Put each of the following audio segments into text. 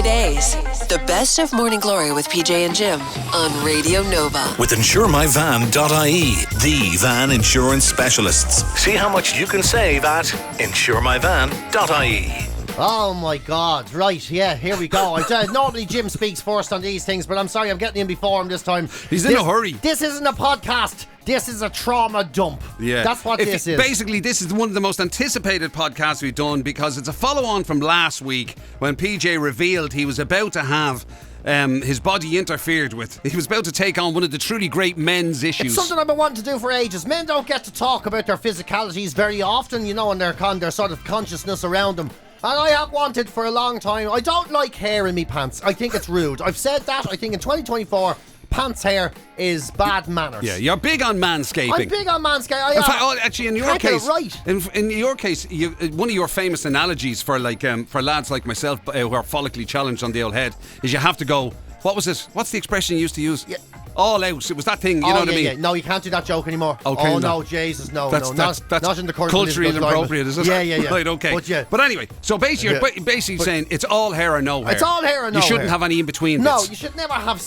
GloryDaze, the best of Morning Glory with PJ and Jim on Radio Nova. With InsureMyVan.ie, the van insurance specialists. See how much you can save at InsureMyVan.ie. Oh my God, right, yeah, here we go. Normally Jim speaks first on these things, but I'm sorry, I'm getting in before him this time. He's in a hurry. This isn't a podcast. This is a trauma dump. Yeah. That's what this is. Basically, this is one of the most anticipated podcasts we've done because it's a follow-on from last week when PJ revealed he was about to have his body interfered with. He was about to take on one of the truly great men's issues. It's something I've been wanting to do for ages. Men don't get to talk about their physicalities very often, you know, and their sort of consciousness around them. And I have wanted for a long time. I don't like hair in me pants. I think it's rude. I've said that. I think in 2024, pants hair is bad manners. Yeah, you're big on manscaping. I'm big on manscaping. In fact, actually, in your case, right. in your case, one of your famous analogies for for lads like myself who are follically challenged on the old head is you have to go. What was it? What's the expression you used to use? Yeah. All out. It was that thing, you know what I mean? Yeah. No, you can't do that joke anymore. Okay, oh, no, Jesus, no. That's not in the current culturally inappropriate, is it? Yeah. Right, okay. But anyway, so basically, you're basically saying it's all hair or no hair. It's all hair or no hair. You shouldn't have any in between No, bits. you should never have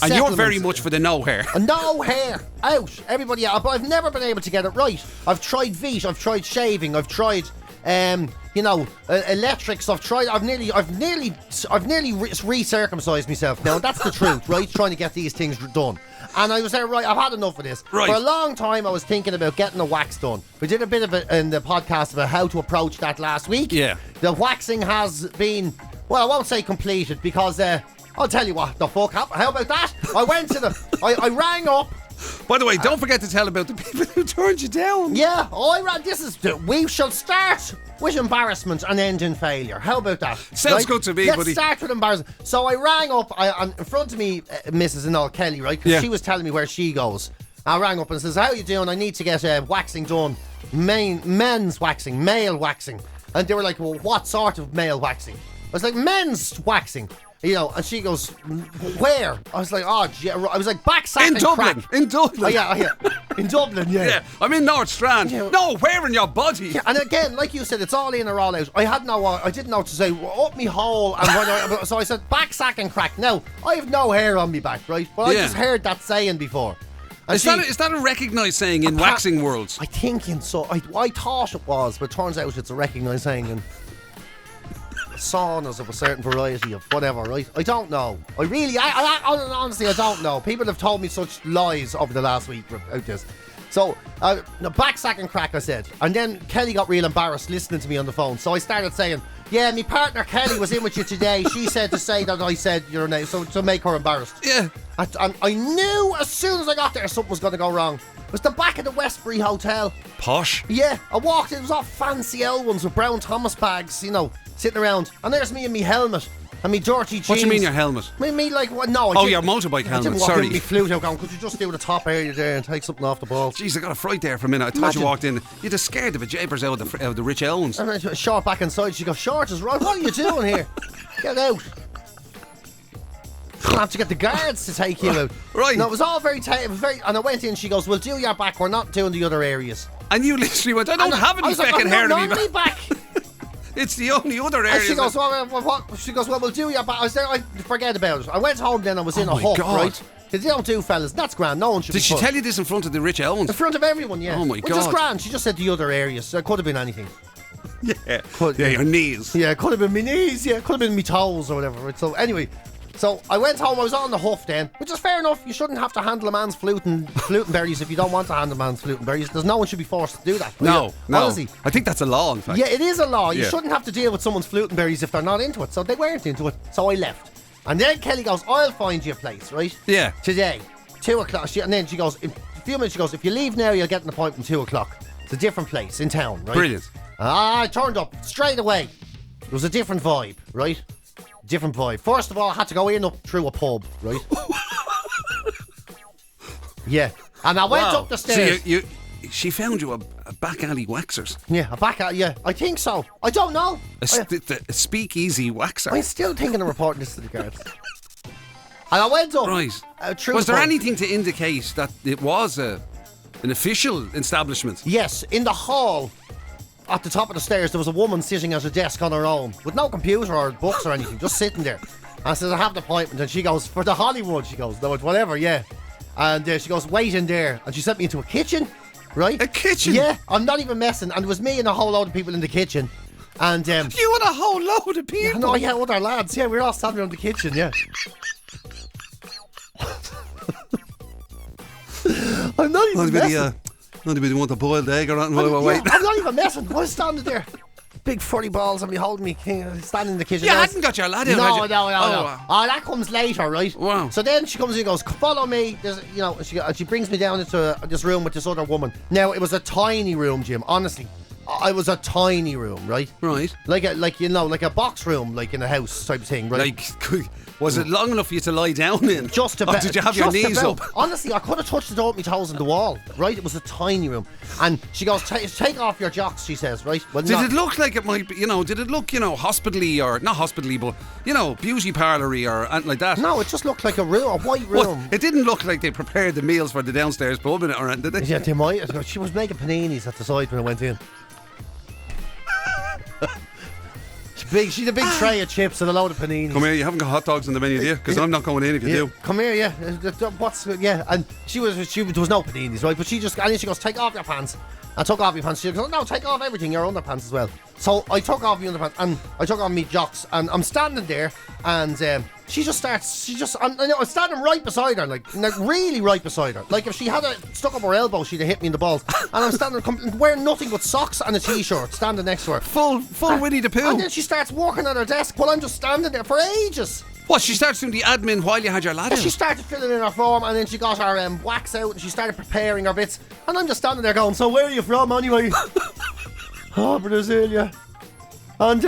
And you're very much for the no hair. No hair. Out. Everybody out. But I've never been able to get it right. I've tried Veet, I've tried shaving, I've tried electrics. I've nearly re-circumcised myself. Now that's the truth, right? Trying to get these things done. And I was there, right, I've had enough of this. Right. For a long time I was thinking about getting a wax done. We did a bit of it in the podcast about how to approach that last week. Yeah. The waxing has been, well, I won't say completed because I'll tell you what the fuck happened. How about that? I went to I rang up. By the way, don't forget to tell about the people who turned you down. Yeah, we shall start with embarrassment and end in failure. How about that? Sounds good to me, Let's buddy. start with embarrassment. So I rang up, and in front of me, Mrs. Anol Kelly, right? Because she was telling me where she goes. I rang up and says, how you doing? I need to get waxing done. Men's waxing, male waxing. And they were like, well, what sort of male waxing? I was like, men's waxing. You know, and she goes, where? I was like, I was like, backsack in and Dublin. crack. In Dublin. Oh, yeah. In Dublin, yeah. Yeah, I'm in North Strand. Yeah. No, where in your body? Yeah, and again, like you said, it's all in or all out. I didn't know to say, up me hole, and so I said, backsack and crack. Now, I have no hair on me back, right? But I just heard that saying before. Is that a recognised saying in waxing worlds? I think so. I thought it was, but it turns out it's a recognised saying in saunas of a certain variety of whatever, right? I don't know. Honestly, I don't know. People have told me such lies over the last week about this. So, backsack and crack, I said. And then Kelly got real embarrassed listening to me on the phone. So I started saying, yeah, my partner Kelly was in with you today. She said to say that I said your name, so to make her embarrassed. Yeah. And I knew as soon as I got there something was going to go wrong. It was the back of the Westbury Hotel. Posh. Yeah, I walked in, it was all fancy old ones with brown Thomas bags, you know, sitting around. And there's me and me helmet and me dirty jeans. What do you mean your helmet? Me like, what? No. Your motorbike helmet, I didn't walk sorry. in with me flute out going, could you just do the top area there and take something off the ball? Jeez, I got a fright there for a minute. I thought you walked in. You'd have scared the japers out of the rich elms. And I short back inside, she goes, short is right, what are you doing here? Get out. I have to get the guards to take you out. Right. No, it was all very and I went in, she goes, well, do your back, we're not doing the other areas. And you literally went, I don't have any fucking hair to be back. It's the only other area. And she goes, well, what? She goes, well, we'll do your back. I was there, I forget about it. I went home then, I was in a huff, right? They don't do fellas, that's grand, no one should be Did she tell you this in front of the rich elms? In front of everyone, yeah. Oh my God. Which is grand, she just said the other areas, so it could have been anything. Yeah, your knees. Yeah, it could have been my knees, yeah, it could have been my toes or whatever. Right? So anyway, so I went home, I was on the huff then, which is fair enough. You shouldn't have to handle a man's flute and berries if you don't want to handle a man's flute and berries. No one should be forced to do that. No. Honestly. I think that's a law, in fact. Yeah, it is a law. You shouldn't have to deal with someone's flute and berries if they're not into it. So they weren't into it, so I left. And then Kelly goes, I'll find you a place, right? Yeah. Today, 2 o'clock. And then she goes, in a few minutes, she goes, if you leave now, you'll get an appointment 2 o'clock. It's a different place in town, right? Brilliant. I turned up straight away. It was a different vibe, right? Different vibe. First of all, I had to go in up through a pub, right? Yeah. And I went up the stairs. So she found you a back alley waxers. Yeah, a back alley, yeah. I think so. I don't know. A speakeasy waxer. I'm still thinking of reporting this to the guards. And I went up. Right. Was there anything to indicate that it was an official establishment? Yes, in the hall. At the top of the stairs, there was a woman sitting at a desk on her own with no computer or books or anything, just sitting there. I said, I have an appointment. And she goes, for the Hollywood. She goes, no, it's whatever, yeah. And she goes, wait in there. And she sent me into a kitchen, right? A kitchen? Yeah, I'm not even messing. And it was me and a whole load of people in the kitchen. And you and a whole load of people? No, yeah, other lads. Yeah, we were all standing around the kitchen, yeah. I'm not even messing. Not even want a boiled egg or anything. I'm not even messing. I was standing there. Big furry balls and me holding me standing in the kitchen. You hadn't got your lad in, No. Oh, Oh, that comes later, right? Wow. So then she comes in and goes, follow me. She brings me down into this room with this other woman. Now, it was a tiny room, Jim, honestly. It was a tiny room, right? Right. Like a box room, like in a house type of thing, right? Like, was it long enough for you to lie down in? Just about. Or did you have your knees up? Honestly, I could have touched the door with my toes on the wall, right? It was a tiny room. And she goes, take off your jocks, she says, right? Well, did it look like it might be, did it look, hospitally or, not hospitally, but, beauty parlour-y or anything like that? No, it just looked like a white room. Well, it didn't look like they prepared the meals for the downstairs pub in it or anything, did they? Yeah, they might. She was making paninis at the side when I went in. She's a big tray of chips and a load of paninis. Come here, you haven't got hot dogs on the menu, do you? Because I'm not going in if you do. Come here, yeah. And there was no paninis, right? But she goes, take off your pants. I took off your pants. She goes, no, take off everything, your underpants as well. So I took off my underpants and I took off my jocks and I'm standing there and I'm standing right beside her, like really right beside her. Like if she had stuck up her elbow, she'd have hit me in the balls. And I'm standing wearing nothing but socks and a t-shirt, standing next to her. Full Winnie the Pooh. And then she starts working at her desk while I'm just standing there for ages. What, she starts doing the admin while you had your lad in? She started filling in her form and then she got her wax out and she started preparing her bits. And I'm just standing there going, so where are you from anyway? Oh, Brazil, yeah. And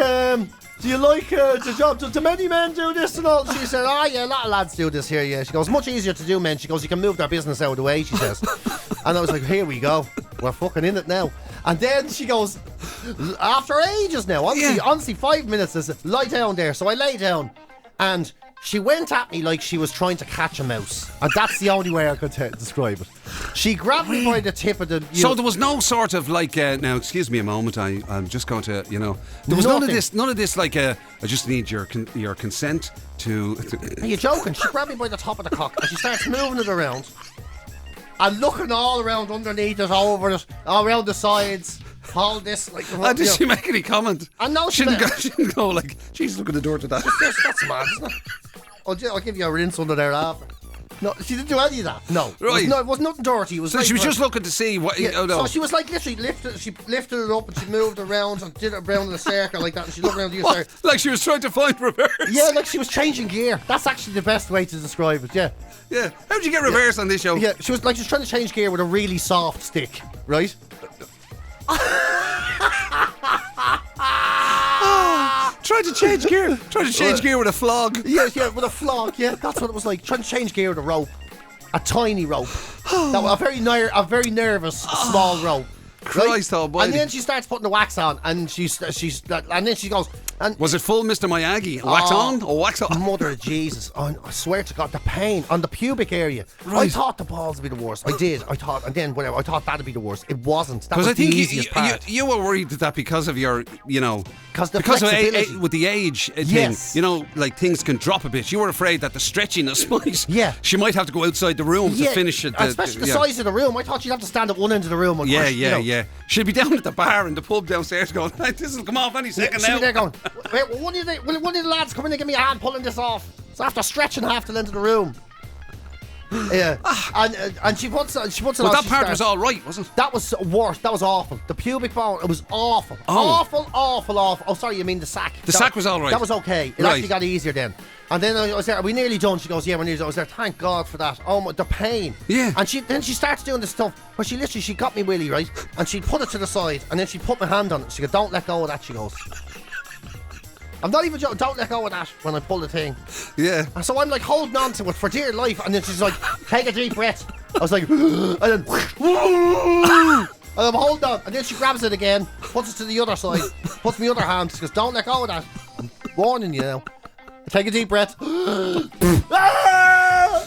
do you like the job? Do many men do this and all? She said, oh yeah, a lot of lads do this here, yeah. She goes, much easier to do, men. She goes, you can move their business out of the way, she says. And I was like, here we go. We're fucking in it now. And then she goes, after ages now, honestly 5 minutes, is lie down there. So I lay down. And she went at me like she was trying to catch a mouse. And that's the only way I could describe it. She grabbed me by the tip of the... So there was no sort of like... now, excuse me a moment. I'm just going to, There was none of this like... I just need your consent to... Are you joking? She grabbed me by the top of the cock and she starts moving it around. And looking all around underneath it, over it, all around the sides... All this, like... did she make any comment? I know she didn't go like, she's looking at the door to that. That's mad, isn't it? I'll give you a rinse under there after. No, she didn't do any of that. No. Right. It was nothing dirty. It was so she was just looking to see what... Yeah, oh, no. So she was like literally lifted it up and she moved around and did it around in a circle like that and she looked around the other side. Like she was trying to find reverse? Yeah, like she was changing gear. That's actually the best way to describe it, yeah. Yeah. How did you get reverse on this show? Yeah, she was trying to change gear with a really soft stick, right? Trying to change gear. Trying to change gear with a flog. Yeah, with a flog. Yeah, that's what it was like. Trying to change gear with a rope, a tiny rope. A very nervous small rope. Christ almighty. And then she starts putting the wax on, and and then she goes. And was it full Mr. Miyagi? Wax on or wax off? Mother of Jesus! I swear to God, the pain on the pubic area. Right. I thought the balls would be the worst. I did. I thought that'd be the worst. It wasn't. That was the easiest part. You were worried that because of your, because of with the age thing, like things can drop a bit. You were afraid that the stretchiness might. Yeah. She might have to go outside the room to finish it. Especially the size of the room. I thought she'd have to stand at one end of the room. And yeah. She'd be down at the bar in the pub downstairs going, this will come off any second now. She'd be there going, wait, will one of the lads come in and give me a hand pulling this off? So after stretching half the length of the room. Yeah. And she puts it on. But that part was all right, wasn't it? That was worse. That was awful. The pubic bone, it was awful. Oh. Awful. Oh, sorry, you mean the sack. The sack was all right. That was okay. It actually got easier then. And then I was there, are we nearly done? She goes, yeah, we're nearly done. I was there, thank God for that. Oh, the pain. Yeah. And then she starts doing this stuff where she got me willy, right? And she'd put it to the side and then she'd put my hand on it. She goes, don't let go of that, she goes. I'm not even joking, don't let go of that when I pull the thing. Yeah. And so I'm like holding on to it for dear life, and then she's like, take a deep breath. I was like, and then, and I'm holding on, and then she grabs it again, puts it to the other side, puts my other hand, she goes, don't let go of that. I'm warning you now. Take a deep breath. Do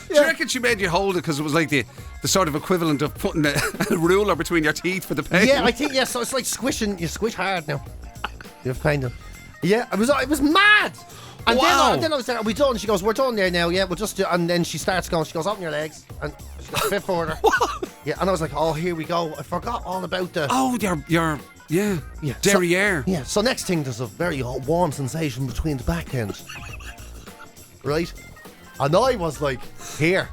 you reckon she made you hold it because it was like the sort of equivalent of putting a ruler between your teeth for the pain? Yeah, I think, so it's like squishing, you squish hard now. You have pain now. Yeah, it was mad. And Wow. then I was there, are we done? She goes, we're done there now, yeah, we'll just do. And then she starts going, she goes, open your legs. And she goes, a bit further. Yeah, and I was like, oh, here we go. I forgot all about the... Oh, your derriere. Yeah, so next thing, there's a very warm sensation between the back ends. Right? And I was like, here.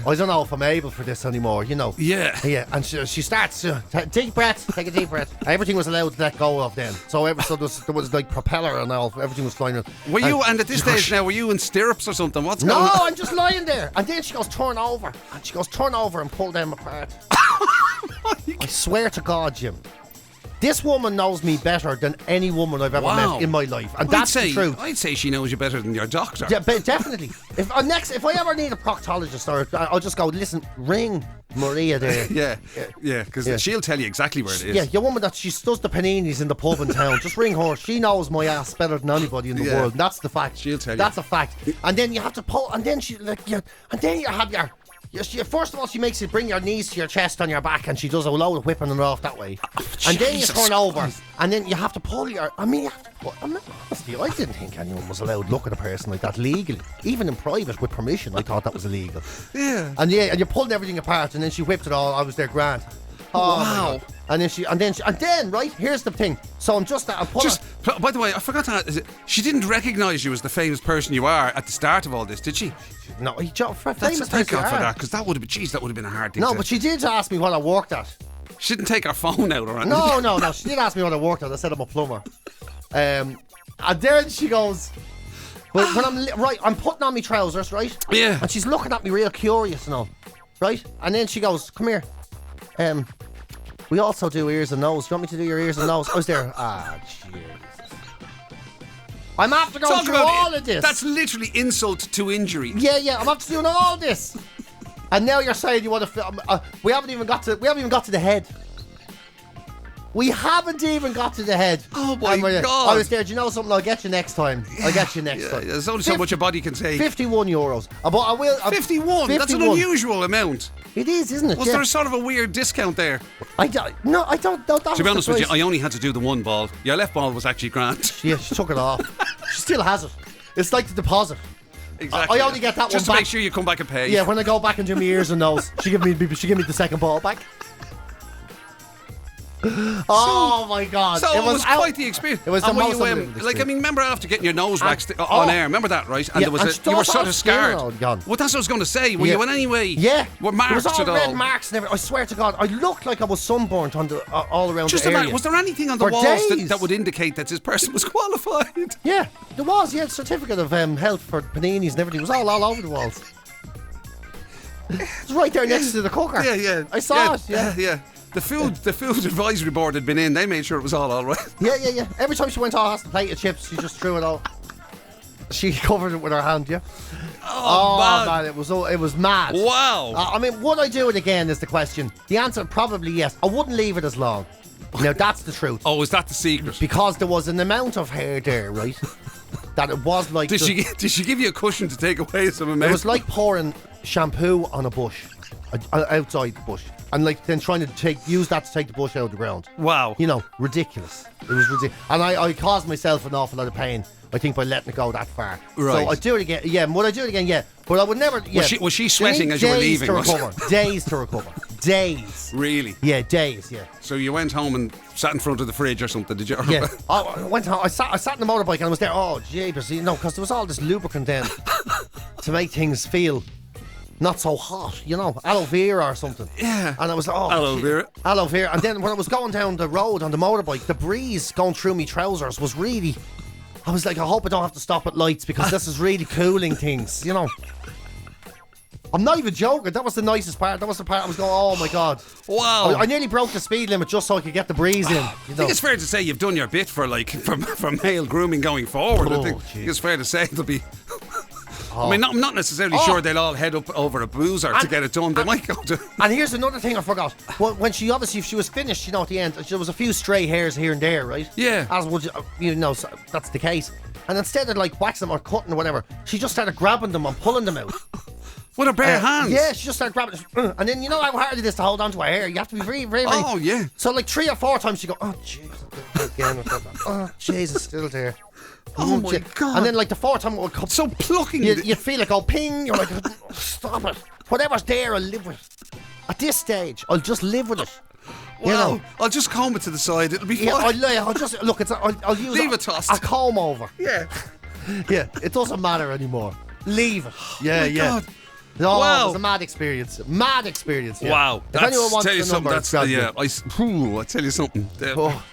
I don't know if I'm able for this anymore, you know. Yeah. Yeah, and she starts to deep breath, take a deep breath. Everything was allowed to let go of then. So there was like propeller and all, everything was flying. Were you, and at this stage now, were you in stirrups or something? What's going on? No, I'm just lying there. And then she goes, turn over. And she goes, turn over and pull them apart. I swear to God, Jim. This woman knows me better than any woman I've ever met in my life, and that's the truth. I'd say she knows you better than your doctor. Yeah, but definitely. If I ever need a proctologist, or I'll just go, listen, ring Maria there. yeah, because she'll tell you exactly where it is. Yeah, your woman that she does the paninis in the pub in town. Just ring her. She knows my ass better than anybody in the world. That's the fact. She'll tell you. That's a fact. And then you have to pull, and then and then you have your. First of all, she makes you bring your knees to your chest on your back, and she does a load of whipping and off that way. And then you turn over, and then you have to pull your. Honestly, I didn't think anyone was allowed to look at a person like that legally, even in private with permission. I thought that was illegal. Yeah. And you're pulling everything apart, and then she whipped it all. I was there, grand. Oh, wow. And then right, here's the thing. So I'm just by the way, I forgot to. She didn't recognise you as the famous person you are at the start of all this, did she? No, thank God for that, because that would have been a hard thing. No, but she did ask me what I worked at. She didn't take her phone out or anything. No. She did ask me what I worked at. I said I'm a plumber. And then she goes, when I'm putting on my trousers, right? Yeah. And she's looking at me real curious and all, right? And then she goes, come here. We also do ears and nose. Do you want me to do your ears and nose? I was there. Jesus. I'm after going through all of this. That's literally insult to injury. Yeah. I'm after doing all this. And now you're saying you want to film. We haven't even got to the head. We haven't even got to the head. Oh my God. I was there. Do you know something? I'll get you next time. Time. There's only so much a body can take. €51. But I will. 51? That's an unusual amount. It is, isn't it? Was there a sort of a weird discount there? I don't know. To be honest with you, I only had to do the one ball. Your left ball was actually grand. Yeah, she took it off. She still has it. It's like the deposit. Exactly. I only get that just one back. Just to make sure you come back and pay. Yeah, when I go back and do my ears and nose, she give me the second ball back. Oh my God! So it was quite the experience. It was the most unbelievable experience. remember after getting your nose waxed on air, remember that, right? And there was you were sort of scarred. Well, that's what I was going to say. Were you in any way? Yeah. Were marks at all? There was all red all? marks and everything. I swear to God, I looked like I was sunburnt on all around Just the area. Was there anything on the walls that would indicate that this person was qualified? Yeah, there was. Yeah, certificate of health for paninis and everything. It was all over the walls. It's right there next to the cooker. Yeah. I saw it. Yeah. The food advisory board had been in. They made sure it was all right. Yeah. Every time she went off a plate of chips, she just threw it all. She covered it with her hand. Yeah. Oh man, it was mad. Wow. I mean, would I do it again? Is the question. The answer probably yes. I wouldn't leave it as long. Now that's the truth. Oh, is that the secret? Because there was an amount of hair there, right? That it was like. Did she give you a cushion to take away some amount? It was like pouring shampoo on a bush, outside the bush. And then trying to use that to take the bush out of the ground. Wow. Ridiculous. It was ridiculous. And I caused myself an awful lot of pain, I think, by letting it go that far. Right. So I'd do it again. Yeah, would I do it again? Yeah. But I would never... Yeah. Was she sweating as you were leaving? Days to recover. Days. Really? Yeah, days, yeah. So you went home and sat in front of the fridge or something, did you? Yeah. I went home. I sat in the motorbike and I was there. Oh, jeepers. Because there was all this lubricant then to make things feel... not so hot, aloe vera or something. Yeah. And I was like, aloe vera. Aloe vera. And then when I was going down the road on the motorbike, the breeze going through me trousers was really... I was like, I hope I don't have to stop at lights because this is really cooling things, I'm not even joking. That was the nicest part. That was the part I was going, oh my God. Wow. I nearly broke the speed limit just so I could get the breeze in. I think it's fair to say you've done your bit for male grooming going forward. I think it's fair to say it'll be... I mean, I'm not necessarily sure they'll all head up over a boozer to get it done. They might go to... And here's another thing I forgot. When she obviously, if she was finished, at the end, there was a few stray hairs here and there, right? Yeah. As would so that's the case. And instead of waxing them or cutting or whatever, she just started grabbing them and pulling them out. With her bare hands? Yeah, she just started grabbing it. And then you know how hard it is to hold on to her hair. You have to be very, very, very... Oh, yeah. So 3 or 4 times she go, oh, Jesus, again. Oh, Jesus, still there. Oh my God. And then like the fourth time it would come. So plucking. You'd feel it go ping. You're like, stop it. Whatever's there, I'll live with it. At this stage, I'll just live with it. Well, I'll just comb it to the side. It'll be fine. I'll just look. I'll use Leave it tossed. a comb over. Yeah. Yeah, it doesn't matter anymore. Leave it. Yeah, God. No, Wow. it was a mad experience. Mad experience. Yeah. Wow. If anyone wants tell you the something. number, That's grab yeah. me. I tell you something. Oh.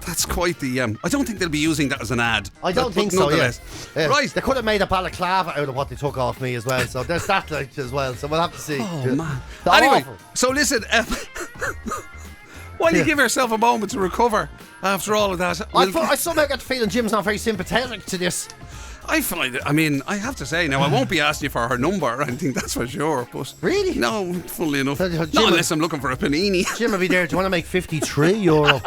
That's quite the. I don't think they'll be using that as an ad. I don't think so. Nonetheless. Yeah. Right. They could have made a balaclava out of what they took off me as well. So there's that like as well. So we'll have to see. Oh Yeah. man. They're Anyway, awful. so listen. While you give yourself a moment to recover after all of that, I somehow get the feeling Jim's not very sympathetic to this. I find it. I mean, I have to say now, I won't be asking you for her number or anything. That's for sure. But Really? no, funnily enough, Jim, not unless I'm looking for a panini. Jim will be there. Do you want to make €53?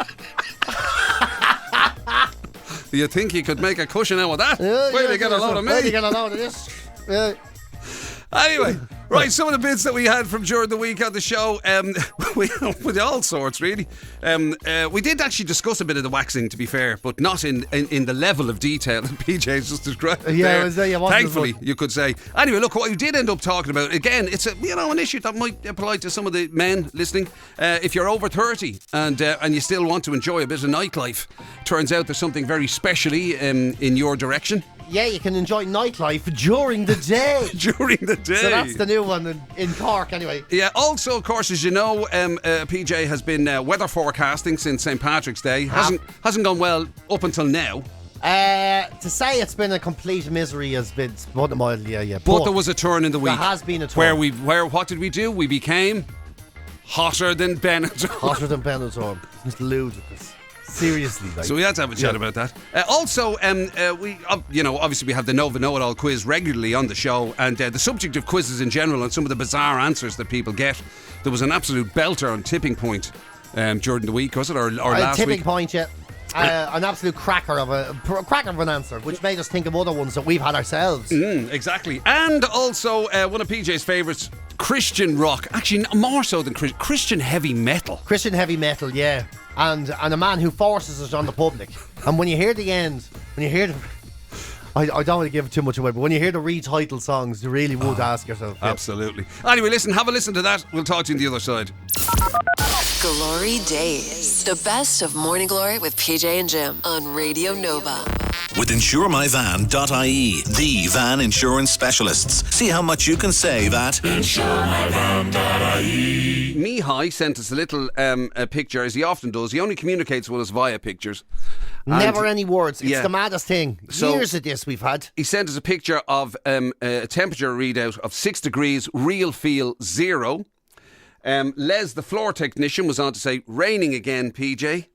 You think you could make a cushion out of that? Yeah, Where do you get a load of me? Where do you get a load of this? Yeah. Anyway, right, some of the bits that we had from during the week on the show, with all sorts, really. We did actually discuss a bit of the waxing, to be fair, but not in the level of detail that PJ's just described. Yeah, it was, Thankfully, you could say. Anyway, look, what we did end up talking about, again, it's an issue that might apply to some of the men listening. If you're over 30 and you still want to enjoy a bit of nightlife, turns out there's something very specially in your direction. Yeah, you can enjoy nightlife during the day. During the day. So that's the new one in Cork, anyway. Yeah, also, of course, as you know, PJ has been weather forecasting since St. Patrick's Day. Hasn't gone well up until now. To say it's been a complete misery has been put mildly, yeah. But there was a turn in the week. There has been a turn. What did we do? We became hotter than Benetton. Hotter than Benetton. Just ludicrous. Seriously, like. So we had to have a chat about that. Also, we obviously we have the Nova Know-It-All quiz regularly on the show, and the subject of quizzes in general and some of the bizarre answers that people get. There was an absolute belter on Tipping Point during the week, was it, or last week? Tipping Point, yeah. An absolute cracker of an answer, which made us think of other ones that we've had ourselves. Exactly. And also one of PJ's favourites, Christian rock. Actually, more so than Christian heavy metal. Christian heavy metal, yeah. And a man who forces it on the public. And when you hear the end, I don't want to give too much away, but when you hear the retitled songs, you really would ask yourself. Yeah. Absolutely. Anyway, listen, have a listen to that. We'll talk to you on the other side. GloryDaze. The best of Morning Glory with PJ and Jim on Radio Nova. With InsureMyVan.ie, the van insurance specialists. See how much you can save at InsureMyVan.ie. Mihai sent us a little a picture, as he often does. He only communicates with us via pictures. Never any words. It's yeah. the maddest thing. So, years of this we've had. He sent us a picture of a temperature readout of 6 degrees, real feel 0. Les, the floor technician, was on to say, raining again, PJ.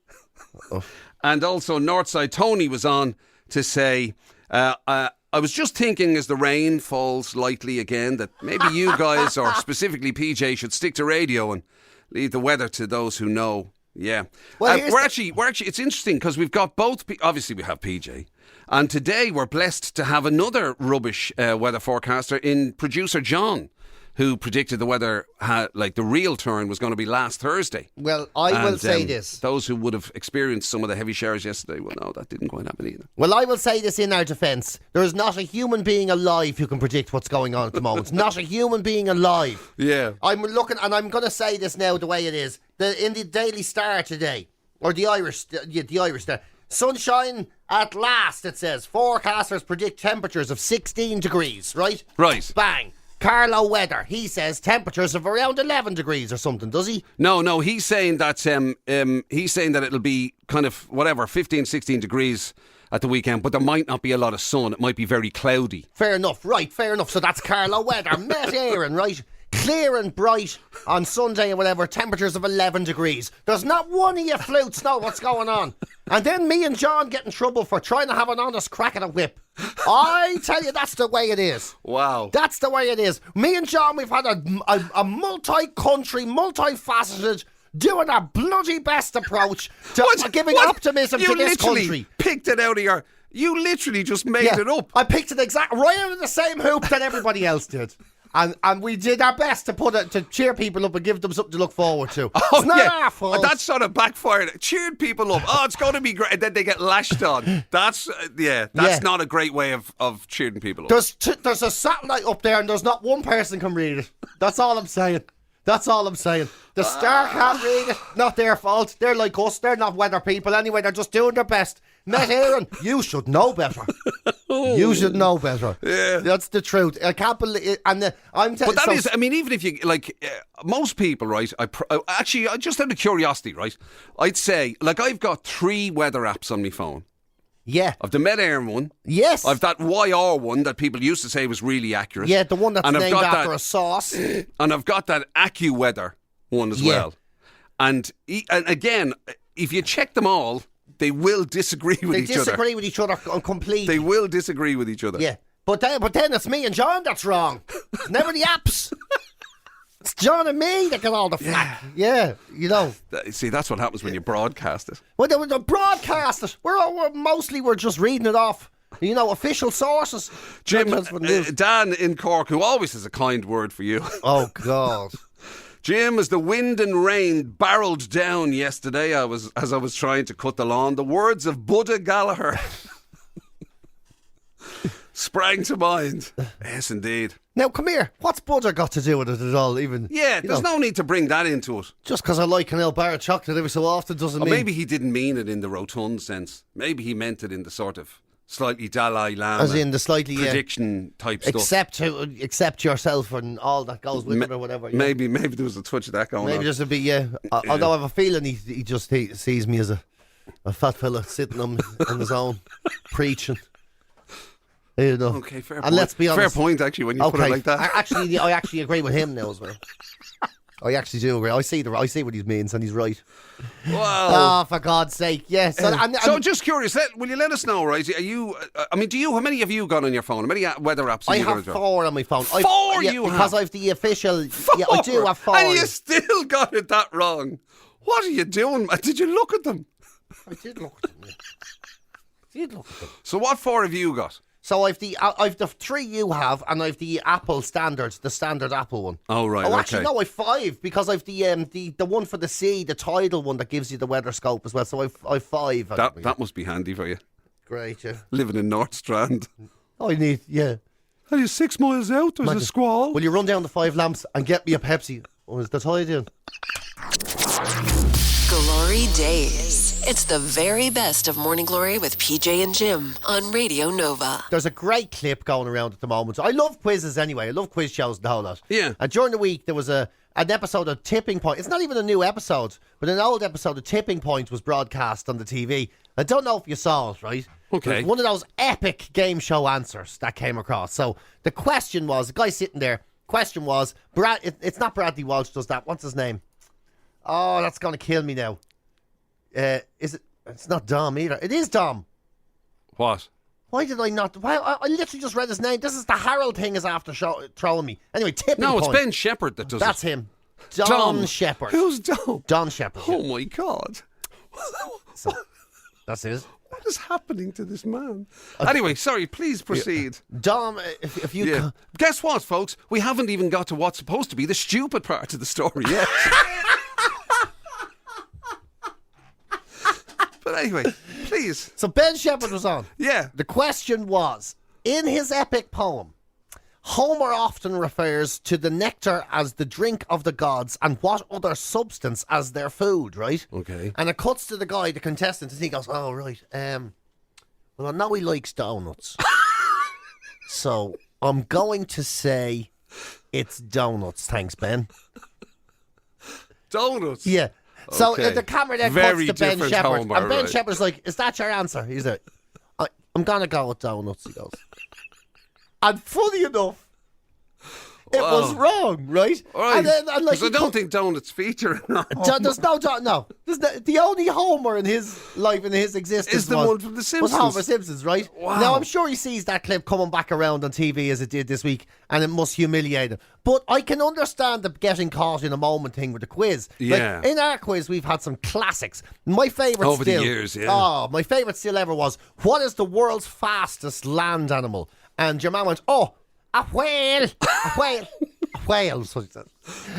And also Northside Tony was on to say, I was just thinking as the rain falls lightly again that maybe you guys, or specifically PJ, should stick to radio and leave the weather to those who know. Yeah. Well, we're actually, it's interesting because we've got both, obviously we have PJ, and today we're blessed to have another rubbish weather forecaster in producer John, who predicted the weather, the real turn was going to be last Thursday. Well, I will say this. Those who would have experienced some of the heavy showers yesterday, well, no, that didn't quite happen either. Well, I will say this in our defence. There is not a human being alive who can predict what's going on at the moment. Not a human being alive. Yeah. I'm looking, and I'm going to say this now the way it is. In the Daily Star today, or the Irish Star, sunshine at last, it says. Forecasters predict temperatures of 16 degrees, right? Right. Bang. Carlo Weather, he says temperatures of around 11 degrees or something, does he? No, he's saying that it'll be kind of 15, 16 degrees at the weekend, but there might not be a lot of sun. It might be very cloudy. Fair enough, right, fair enough. So that's Carlo Weather, Met Aaron, right? Clear and bright on Sunday or whatever, temperatures of 11 degrees. There's not one of you flutes know what's going on. And then me and John get in trouble for trying to have an honest crack at a whip. I tell you, that's the way it is. Wow. That's the way it is. Me and John, we've had a multi-country, multifaceted, doing our bloody best approach to giving optimism to this country. You literally picked it out of your... You literally just made it up. I picked it right out of the same hoop that everybody else did. And we did our best to cheer people up and give them something to look forward to. Oh, it's not our fault. That sort of backfired. Cheered people up. Oh, it's going to be great. And then they get lashed on. That's not a great way of cheering people up. There's a satellite up there and there's not one person can read it. That's all I'm saying. The Star can't read it. Not their fault. They're like us. They're not weather people anyway. They're just doing their best. Met Aaron, you should know better. You should know better. Yeah, that's the truth. I can't believe it. And I'm telling. But that is, I mean, even if you most people, right? Actually, just out of curiosity, right? I'd say, like, I've got 3 weather apps on my phone. Yeah. I've the Met Aaron one. Yes. I've that YR one that people used to say was really accurate. Yeah, the one that's named after a sauce. And I've got that AccuWeather one as well. And again, if you check them all, they will disagree with each other. They disagree with each other completely. They will disagree with each other. Yeah. But then it's me and John that's wrong. It's never the apps. It's John and me that get all the flack. Yeah, you know. See, that's what happens when you broadcast it. Well, they broadcast it. We're just reading it off. You know, official sources. Jim, Dan in Cork, who always has a kind word for you. Oh, God. Jim, as the wind and rain barreled down yesterday, as I was trying to cut the lawn, the words of Buddha Gallagher sprang to mind. Yes, indeed. Now, come here. What's butter got to do with it at all, even? Yeah, there's no need to bring that into it. Just because I like an old bar of chocolate every so often doesn't mean... Maybe he didn't mean it in the rotund sense. Maybe he meant it in the sort of slightly Dalai Lama... As in the slightly... prediction type stuff. Accept yourself and all that goes with it or whatever. Yeah. Maybe there was a touch of that going on. Maybe just a bit, yeah. Although I have a feeling he just sees me as a fat fella sitting on his own, preaching. You know. Okay, fair point. And let's be honest. Fair point, actually, when you put it like that. I actually agree with him now as well. I actually do agree. I see what he means, and he's right. Wow. Oh, for God's sake, yes. So, just curious, will you let us know, right? Are you? How many have you got on your phone? How many weather apps have you got on your phone? I have 4 on my phone. 4 because I've the official... 4? Yeah, I do have 4. And you still got it that wrong. What are you doing? Did you look at them? I did look at them. So what 4 have you got? So I've the 3 you have, and I've the Apple standard, the standard Apple one. Oh right. Oh, actually no, I've 5 because I've the one for the sea, the tidal one that gives you the weather scope as well. So I've 5. That must be handy for you. Great, yeah. Living in North Strand. I need, yeah. Are you 6 miles out? There's a squall. Will you run down the 5 lamps and get me a Pepsi? Oh, that's how you doing? GloryDaze. It's the very best of Morning Glory with PJ and Jim on Radio Nova. There's a great clip going around at the moment. I love quizzes anyway. I love quiz shows and the whole lot. Yeah. And during the week, there was an episode of Tipping Point. It's not even a new episode, but an old episode of Tipping Point was broadcast on the TV. I don't know if you saw it, right? Okay. One of those epic game show answers that came across. So the question was, the guy sitting there, question was, it's not Bradley Walsh does that. What's his name? Oh, that's going to kill me now. Is it? It's not Dom either. It is Dom. What? Why did I not? Why? I literally just read his name. This is the Harold thing is after throwing me. Anyway, Tipping Point. No, it's Ben Shepherd that does That's it. him. Don Shepherd. Who's Don? Don Shepherd. Oh my God. So, that's it. What is happening to this man? Anyway, sorry, please proceed. Dom, if you... Yeah. Guess what, folks? We haven't even got to what's supposed to be the stupid part of the story yet. But anyway, please. So Ben Shepherd was on. Yeah. The question was, in his epic poem, Homer often refers to the nectar as the drink of the gods and what other substance as their food, right? Okay. And it cuts to the guy, the contestant, and he goes, oh, right. Well, I know he likes donuts. So I'm going to say it's donuts. Thanks, Ben. Donuts? Yeah. So Okay. the camera then Very cuts to Ben different Shepherd. Homer, And Ben right. Shepherd's like, is that your answer? He's like, I'm going to go with donuts, he goes. And funny enough, it was wrong, right? All right. And like, I don't think donuts feature in that. there's no. The only Homer in his life, in his existence, Is the one from The Simpsons. Was Homer Simpsons, right? Wow. Now I'm sure he sees that clip coming back around on TV as it did this week, and it must humiliate him. But I can understand the getting caught in a moment thing with the quiz. Yeah. Like, in our quiz, we've had some classics. My favourite Over the years, yeah. Oh, my favourite still ever was, what is the world's fastest land animal? And your man went, a whale, a whale, a whale. So he said.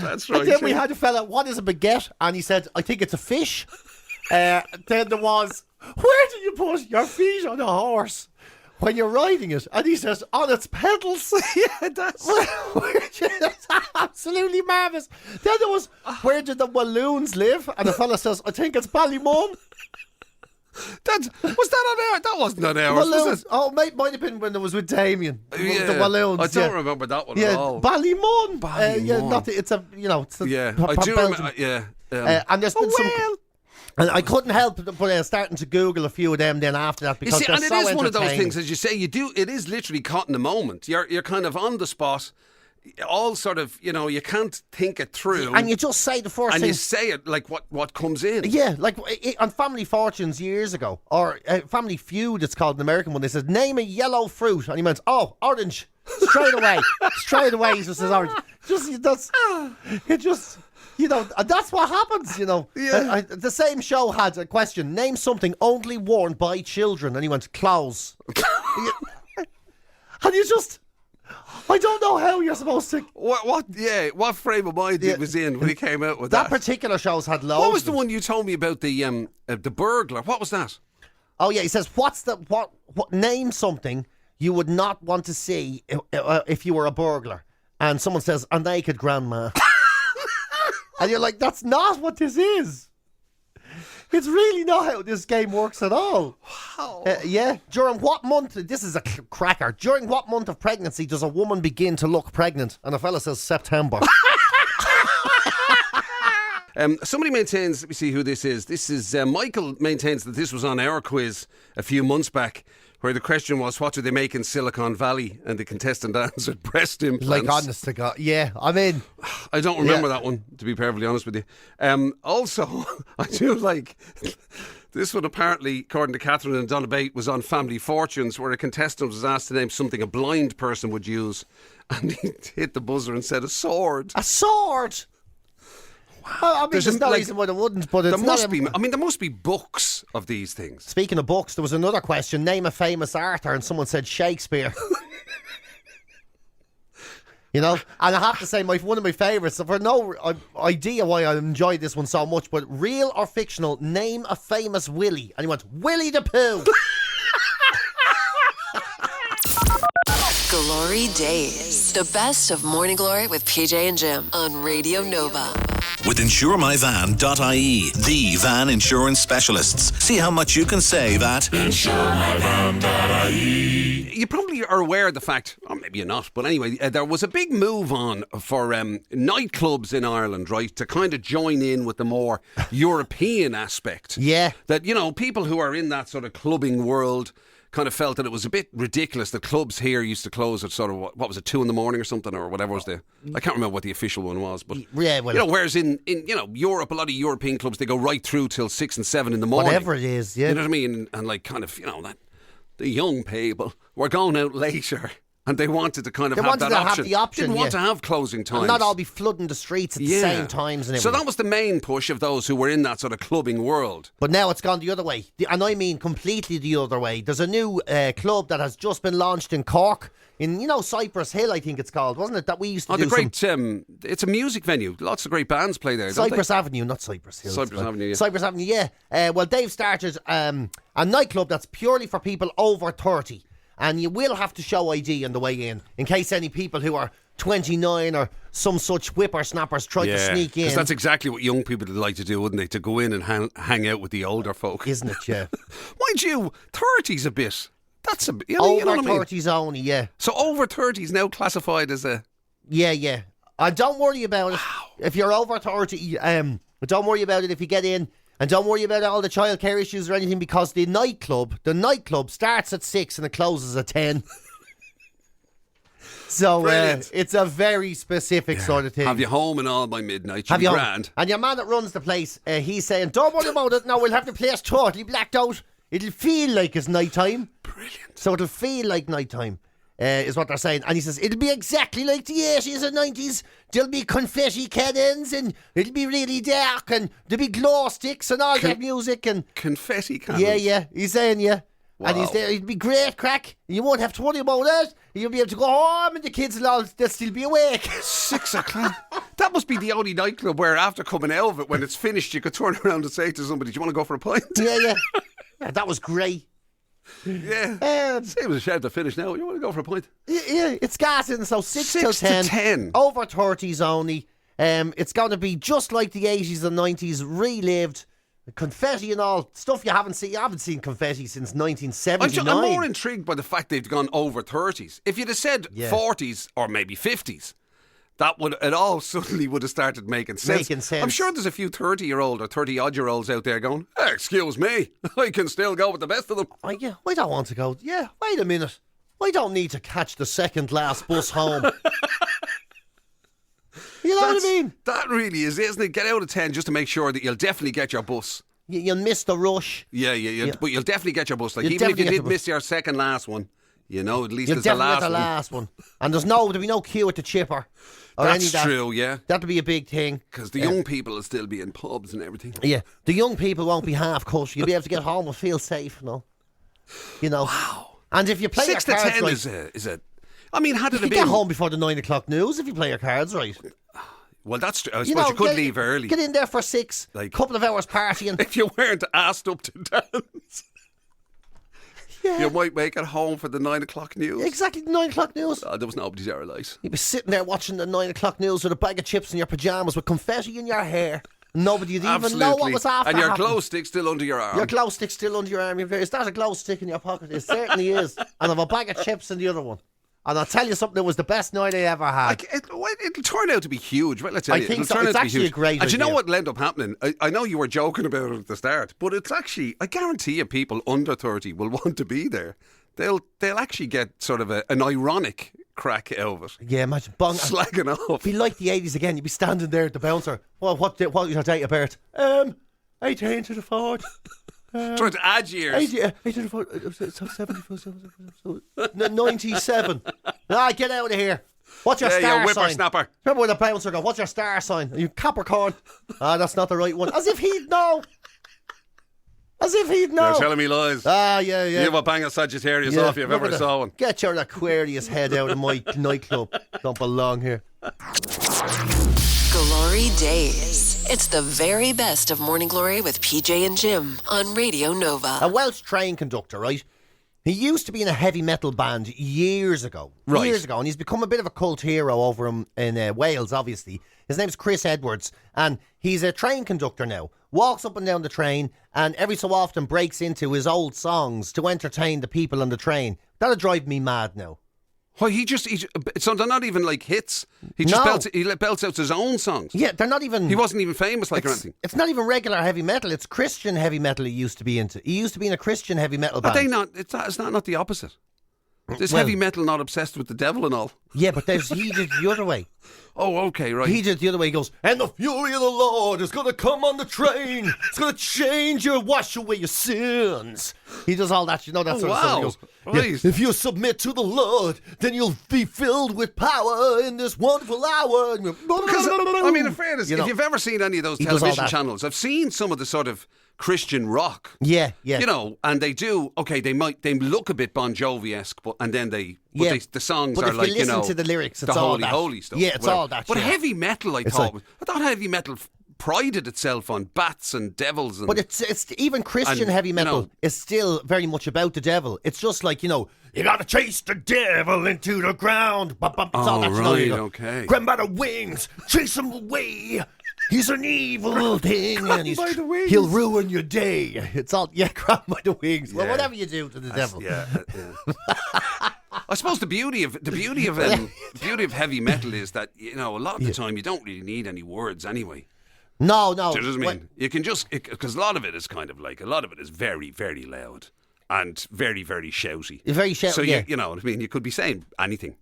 That's right. And then we had a fella, what is a baguette? And he said, I think it's a fish. Then there was, where do you put your feet on a horse when you're riding it? And he says, on its pedals. Yeah, that's absolutely marvellous. Then there was, where did the Walloons live? And the fella says, I think it's Ballymum. Was that on air? That wasn't on ours. Walloons. Oh, might have been when it was with Damien. Yeah. The Walloons. I don't remember that one at all. Ballymum. Ballymum. It's a, it's a, Yeah, I do remember. Yeah. And there's been some. And I couldn't help but starting to Google a few of them then after that because they're and so it is one of those entertaining. things, as you say, it is literally caught in the moment. You're kind of on the spot, all sort of, you can't think it through. And you just say the first and thing. you say it like what comes in. Yeah, like on Family Fortunes years ago, or Family Feud, it's called, an American one. They said, name a yellow fruit. And he went, oh, orange. Straight away. Straight away, he just says orange. That's what happens, Yeah. The same show had a question, name something only worn by children. And he went, clothes. And you just, I don't know how you're supposed to. What frame of mind it was in when he came out with that? That particular show's had loads. What was the one you told me about, the burglar? What was that? Oh yeah, he says, what name something you would not want to see if you were a burglar. And someone says, a naked grandma. And you're like, that's not what this is. It's really not how this game works at all. Wow. Yeah. During what month, this is a cracker, during what month of pregnancy does a woman begin to look pregnant? And a fella says September. Somebody maintains, let me see who this is. This is Michael maintains that this was on our quiz a few months back, where the question was, what do they make in Silicon Valley? And the contestant answered, breast implants. Like, honest to God. Yeah, I mean, I don't remember that one, to be perfectly honest with you. Also, I do like, this one apparently, according to Catherine and Donabate, was on Family Fortunes, where a contestant was asked to name something a blind person would use. And he hit the buzzer and said, a sword. A sword? Well, I mean, there's no reason why they wouldn't, but it's there must be books of these things. Speaking of books, there was another question, name a famous author, and someone said Shakespeare. And I have to say, one of my favourites, for no idea why I enjoyed this one so much, but real or fictional, name a famous Willy. And he went, Willy the Pooh. GloryDaze, the best of Morning Glory with PJ and Jim on Radio Nova. With InsureMyVan.ie, the van insurance specialists. See how much you can save at InsureMyVan.ie. You probably are aware of the fact, or maybe you're not, but anyway, there was a big move on for nightclubs in Ireland, right, to kind of join in with the more European aspect. Yeah. That, people who are in that sort of clubbing world kind of felt that it was a bit ridiculous that clubs here used to close at sort of, what was it, 2 a.m. or something, or whatever was the, I can't remember what the official one was, but yeah, well, whereas in Europe, a lot of European clubs, they go right through till 6 and 7 in the morning. Whatever it is, yeah. You know what I mean? And like kind of, that the young people were going out later. And they wanted to kind of have that option. Didn't want to have closing times. And not all be flooding the streets at the same times and everything. So that was the main push of those who were in that sort of clubbing world. But now it's gone the other way. And I mean completely the other way. There's a new club that has just been launched in Cork. In, Cypress Hill, I think it's called, wasn't it? That we used to do it's a music venue. Lots of great bands play there, Cypress Avenue, not Cypress Hill. Cypress Avenue, yeah. Cypress Avenue, yeah. Well, they've started a nightclub that's purely for people over 30. And you will have to show ID on the way in case any people who are 29 or some such whippersnappers try to sneak in. Because that's exactly what young people would like to do, wouldn't they? To go in and hang out with the older folk. Isn't it, yeah? Mind you, 30's a bit. That's a bit. Over 30's only, yeah. So over 30's now classified as a... Yeah. And don't worry about it. If you're over 30, don't worry about it if you get in. And don't worry about all the childcare issues or anything, because the nightclub starts at 6 and it closes at 10. So it's a very specific sort of thing. Have you home and all by midnight. You'll be grand. And your man that runs the place, he's saying, don't worry about it. No, we'll have the place totally blacked out. It'll feel like it's night time. Brilliant. So it'll feel like night time. Is what they're saying. And he says, it'll be exactly like the 80s and 90s. There'll be confetti cannons and it'll be really dark and there'll be glow sticks and all that music. And confetti cannons? Yeah. He's saying, yeah. Wow. And he's there. It'd be great crack. You won't have to worry about it. You'll be able to go home and the kids will all they'll still be awake. 6 o'clock. That must be the only nightclub where after coming out of it, when it's finished, you could turn around and say to somebody, do you want to go for a pint? Yeah. Yeah, that was great. Yeah. It was a shame to finish now. You want to go for a pint? Yeah, it's gas in, so 6 till 10. To 10. Over 30s only. It's going to be just like the 80s and 90s, relived. Confetti and all stuff you haven't seen. You haven't seen confetti since 1979. I'm more intrigued by the fact they've gone over 30s. If you'd have said 40s or maybe 50s, it all suddenly would have started making sense. I'm sure there's a few 30-year-old or 30-odd-year-olds out there going, excuse me, I can still go with the best of them. Yeah, I don't want to go. Yeah, wait a minute. I don't need to catch the second last bus home. You know what I mean? That really is, isn't it? Get out of 10 just to make sure that you'll definitely get your bus. You'll miss the rush. Yeah. But you'll definitely get your bus. Like, even if you did miss your second last one, at least you'll it's the last one. Get the last one. And there'll be no queue at the chipper. That's true, yeah. That'll be a big thing. Because the young people will still be in pubs and everything. Yeah. The young people won't be half cut. You'll be able to get home and feel safe, Wow. And if you play 6 your to cards 10 right, is a... I mean, had it you been... get home before the 9 o'clock news if you play your cards right. Well, that's true. I suppose you could leave early. Get in there for 6, couple of hours partying. If you weren't asked up to dance, you might make it home for the 9 o'clock news. Exactly, the 9 o'clock news. There was nobody there alive. You'd be sitting there watching the 9 o'clock news with a bag of chips in your pyjamas with confetti in your hair. Nobody would even know what was after. And your happened. glow stick still under your arm. Your glow stick's still under your arm. Is that a glow stick in your pocket? It certainly is. And I've a bag of chips in the other one. And I'll tell you something, it was the best night I ever had. It'll turn out to be huge. Well, let's tell you. I think so. It's actually a great idea. And you know what will end up happening? I know you were joking about it at the start, but it's actually, I guarantee you, people under 30 will want to be there. They'll actually get sort of an ironic crack out of it. Yeah, imagine slagging off. It'd be like the 80s again. You'd be standing there at the bouncer. Well, what was your date of birth? 18 to the 4th. Trying to add years. 18 to the 4th. 97. Get out of here. What's your star sign? Whippersnapper. Remember when the bouncer go, what's your star sign? Are you Capricorn? That's not the right one. As if he'd know. You're telling me lies. Yeah. You have a bang of Sagittarius off you if ever saw one. Get your Aquarius head out of my nightclub. Don't belong here. GloryDaze. It's the very best of Morning Glory with PJ and Jim on Radio Nova. A Welsh train conductor, right? He used to be in a heavy metal band years ago. Right. Years ago. And he's become a bit of a cult hero over in Wales, obviously. His name's Chris Edwards. And he's a train conductor now. Walks up and down the train and every so often breaks into his old songs to entertain the people on the train. That'll drive me mad now. Well, so they're not even like hits. He belts out his own songs. Yeah, they're not even... He wasn't even famous or anything. It's not even regular heavy metal. It's Christian heavy metal he used to be into. He used to be in a Christian heavy metal band. Are they not? Is that not the opposite? Is heavy metal not obsessed with the devil and all? Yeah, but he did the other way. Oh, okay, right. He did the other way. He goes, and the fury of the Lord is going to come on the train. It's going to change you, wash away your sins. He does all that, that sort of stuff. He goes, right. If you submit to the Lord, then you'll be filled with power in this wonderful hour. Because, I mean, in fairness, if you've ever seen any of those television channels, I've seen some of the sort of Christian rock. Yeah. And they do, they look a bit Bon Jovi-esque, the songs but are if like, you listen to the lyrics, it's the all holy stuff. Yeah, it's all that. But heavy metal, I thought heavy metal prided itself on bats and devils. But it's even Christian heavy metal is still very much about the devil. It's just like, you gotta chase the devil into the ground. It's all that right, okay. Grab him by the wings, chase him away. He's an evil thing, and he'll ruin your day. It's all, grab him by the wings. Well, whatever you do to the devil. Yeah. I suppose the beauty of heavy metal is that a lot of the time you don't really need any words anyway. No. Do you know what I mean? You can just because a lot of it is very, very loud. And very, very shouty. Very shouty. So you know what I mean. You could be saying anything.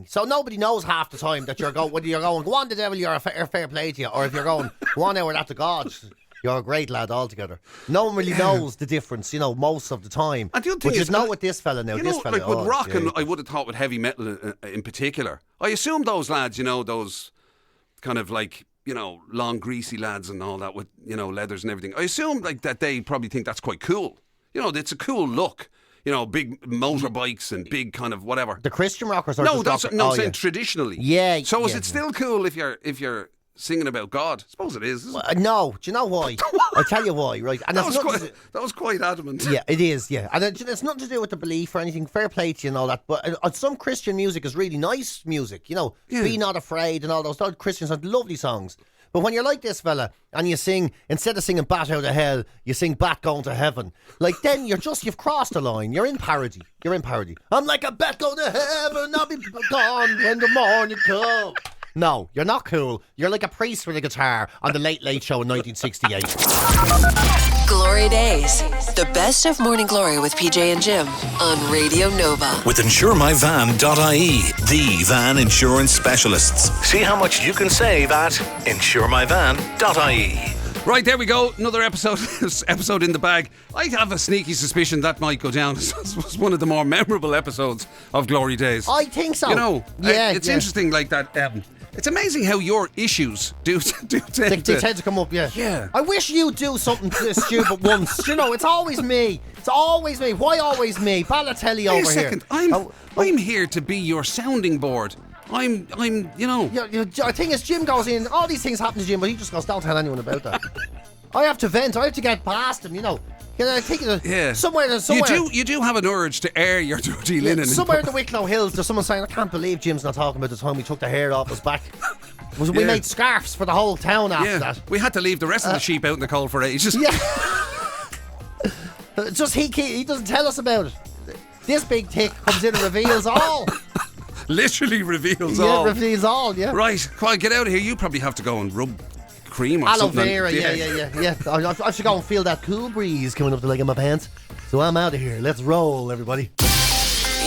So nobody knows half the time that you're going. Whether you're going, go on the devil, you're a fair play to you, or if you're going, go on now, that's the God. You're a great lad altogether. No one really knows the difference, most of the time. And the other thing is, with this fella now, this fella. Like with rock, and I would have thought with heavy metal in particular. I assume those lads, those kind of like. Long greasy lads and all that with leathers and everything. I assume like that they probably think that's quite cool. You know, it's a cool look. You know, big motorbikes and big kind of whatever. The Christian rockers are no, just I'm saying traditionally. Yeah. So is it still cool if you're singing about God? I suppose it is. Isn't it? No, do you know why? I'll tell you why, right? And that was quite adamant. Yeah, it is, yeah. And it's nothing to do with the belief or anything. Fair play to you and all that. But some Christian music is really nice music. You know, Be Not Afraid and all those Christians have lovely songs. But when you're like this fella and you sing, instead of singing Bat Out of Hell, you sing Bat Going to Heaven. Like, then you've crossed the line. You're in parody. I'm like a bat going to heaven, I'll be gone when the morning comes. No, you're not cool. You're like a priest with a guitar on the Late Late Show in 1968. GloryDaze, the best of Morning Glory with PJ and Jim on Radio Nova. With insuremyvan.ie, the van insurance specialists. See how much you can save at insuremyvan.ie. Right, there we go. Another episode in the bag. I have a sneaky suspicion that might go down as one of the more memorable episodes of GloryDaze. I think so. You know, it's yeah. interesting like that. It's amazing how your issues do tend they tend to come up, yeah. Yeah. I wish you'd do something stupid once. You know, it's always me. Why always me? Balotelli over here. Wait a second. I'm here to be your sounding board. I'm, you know. The thing is, Jim goes in, all these things happen to Jim, but he just goes, don't tell anyone about that. I have to vent. I have to get past him, you know. I think somewhere. You do have an urge to air your dirty linen. Somewhere in the Wicklow Hills, there's someone saying, I can't believe Jim's not talking about the time we took the hair off his back. We made scarves for the whole town after that. We had to leave the rest of the sheep out in the cold for ages. Yeah. Just he doesn't tell us about it. This big tick comes in and reveals all. Literally reveals all. Yeah, reveals all, yeah. Right, well, get out of here. You probably have to go and rub cream or aloe something. Vera, yeah. I should go and feel that cool breeze coming up the leg of my pants. So I'm out of here. Let's roll, everybody.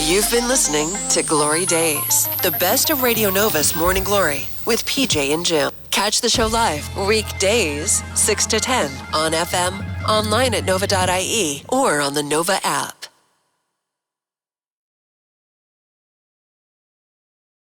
You've been listening to GloryDaze, the best of Radio Nova's Morning Glory with PJ and Jim. Catch the show live weekdays 6 to 10 on FM, online at nova.ie, or on the Nova app.